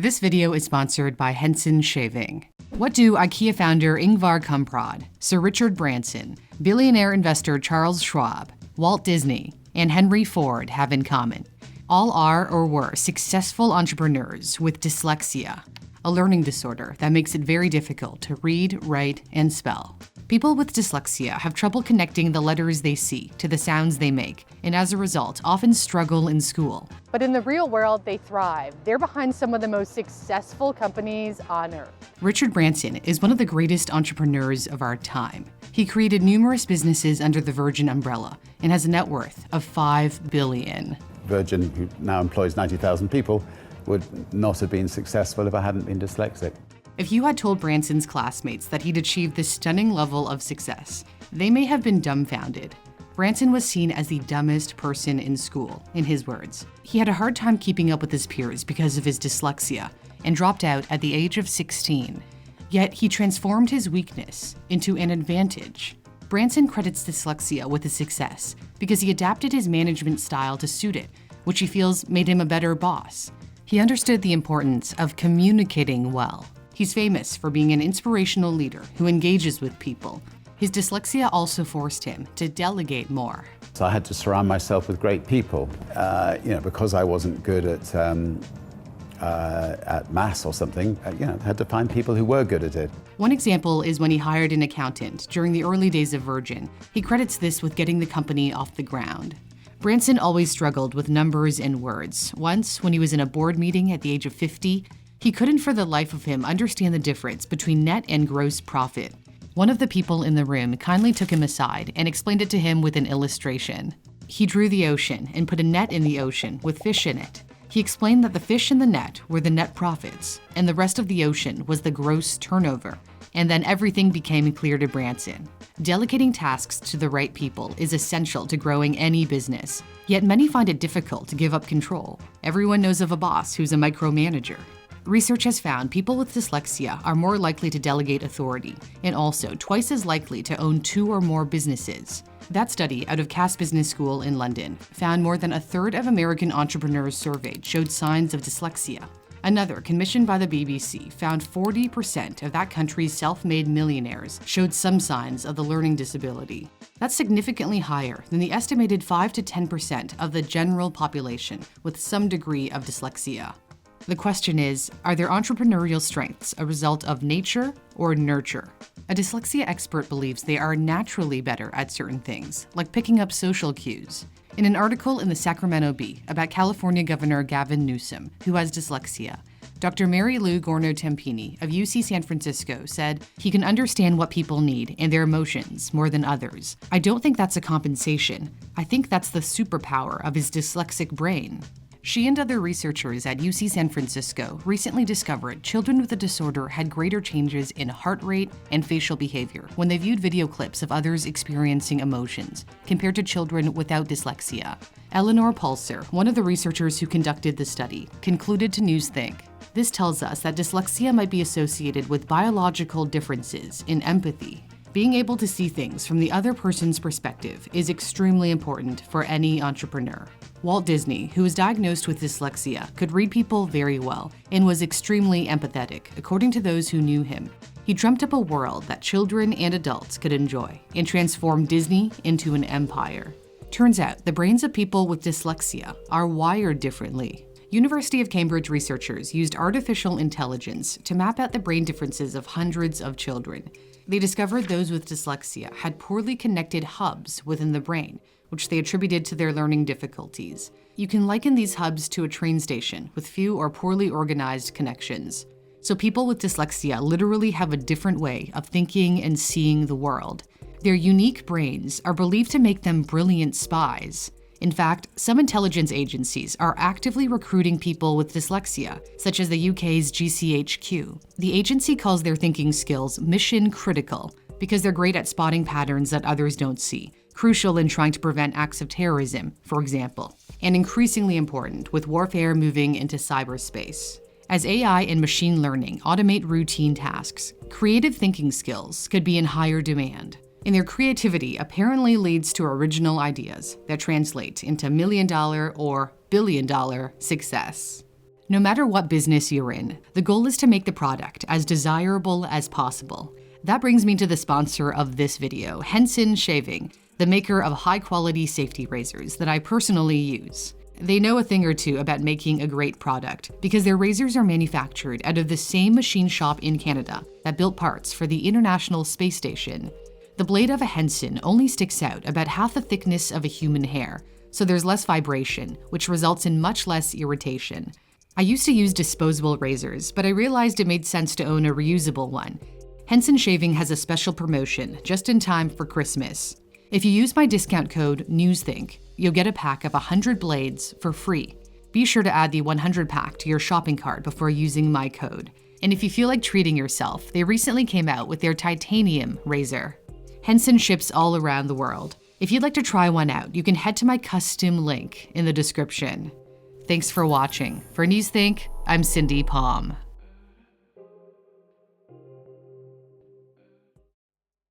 This video is sponsored by Henson Shaving. What do IKEA founder Ingvar Kamprad, Sir Richard Branson, billionaire investor Charles Schwab, Walt Disney, and Henry Ford have in common? All are or were successful entrepreneurs with dyslexia, a learning disorder that makes it very difficult to read, write, and spell. People with dyslexia have trouble connecting the letters they see to the sounds they make, and as a result, often struggle in school. But in the real world, they thrive. They're behind some of the most successful companies on earth. Richard Branson is one of the greatest entrepreneurs of our time. He created numerous businesses under the Virgin umbrella and has a net worth of $5 billion. Virgin, who now employs 90,000 people, would not have been successful if I hadn't been dyslexic. If you had told Branson's classmates that he'd achieved this stunning level of success, they may have been dumbfounded. Branson was seen as the dumbest person in school, in his words. He had a hard time keeping up with his peers because of his dyslexia and dropped out at the age of 16. Yet he transformed his weakness into an advantage. Branson credits dyslexia with his success because he adapted his management style to suit it, which he feels made him a better boss. He understood the importance of communicating well. He's famous for being an inspirational leader who engages with people. His dyslexia also forced him to delegate more. So I had to surround myself with great people, because I wasn't good at maths or something. I had to find people who were good at it. One example is when he hired an accountant during the early days of Virgin. He credits this with getting the company off the ground. Branson always struggled with numbers and words. Once, when he was in a board meeting at the age of 50, he couldn't for the life of him understand the difference between net and gross profit. One of the people in the room kindly took him aside and explained it to him with an illustration. He drew the ocean and put a net in the ocean with fish in it. He explained that the fish in the net were the net profits, and the rest of the ocean was the gross turnover. And then everything became clear to Branson. Delegating tasks to the right people is essential to growing any business, yet many find it difficult to give up control. Everyone knows of a boss who's a micromanager. Research has found people with dyslexia are more likely to delegate authority and also twice as likely to own 2 or more businesses. That study out of Cass Business School in London found more than a third of American entrepreneurs surveyed showed signs of dyslexia. Another, commissioned by the BBC, found 40% of that country's self-made millionaires showed some signs of the learning disability. That's significantly higher than the estimated 5 to 10% of the general population with some degree of dyslexia. The question is, are their entrepreneurial strengths a result of nature or nurture? A dyslexia expert believes they are naturally better at certain things, like picking up social cues. In an article in the Sacramento Bee about California Governor Gavin Newsom, who has dyslexia, Dr. Marilu Gorno Tempini of UC San Francisco said he can understand what people need and their emotions more than others. I don't think that's a compensation. I think that's the superpower of his dyslexic brain. She and other researchers at UC San Francisco recently discovered children with the disorder had greater changes in heart rate and facial behavior when they viewed video clips of others experiencing emotions, compared to children without dyslexia. Eleanor Pulser, one of the researchers who conducted the study, concluded to Newsthink, "This tells us that dyslexia might be associated with biological differences in empathy. Being able to see things from the other person's perspective is extremely important for any entrepreneur." Walt Disney, who was diagnosed with dyslexia, could read people very well and was extremely empathetic, according to those who knew him. He dreamt up a world that children and adults could enjoy and transformed Disney into an empire. Turns out the brains of people with dyslexia are wired differently. University of Cambridge researchers used artificial intelligence to map out the brain differences of hundreds of children. They discovered those with dyslexia had poorly connected hubs within the brain, which they attributed to their learning difficulties. You can liken these hubs to a train station with few or poorly organized connections. So people with dyslexia literally have a different way of thinking and seeing the world. Their unique brains are believed to make them brilliant spies. In fact, some intelligence agencies are actively recruiting people with dyslexia, such as the UK's GCHQ. The agency calls their thinking skills mission critical because they're great at spotting patterns that others don't see, crucial in trying to prevent acts of terrorism, for example, and increasingly important with warfare moving into cyberspace. As AI and machine learning automate routine tasks, creative thinking skills could be in higher demand. And their creativity apparently leads to original ideas that translate into $1 million or $1 billion success. No matter what business you're in, the goal is to make the product as desirable as possible. That brings me to the sponsor of this video, Henson Shaving, the maker of high-quality safety razors that I personally use. They know a thing or two about making a great product because their razors are manufactured out of the same machine shop in Canada that built parts for the International Space Station. The blade of a Henson only sticks out about half the thickness of a human hair, so there's less vibration, which results in much less irritation. I used to use disposable razors, but I realized it made sense to own a reusable one. Henson Shaving has a special promotion just in time for Christmas. If you use my discount code Newsthink, you'll get a pack of 100 blades for free. Be sure to add the 100 pack to your shopping cart before using my code. And if you feel like treating yourself, they recently came out with their titanium razor. Henson ships all around the world. If you'd like to try one out, you can head to my custom link in the description. Thanks for watching. For Newsthink, I'm Cindy Pom.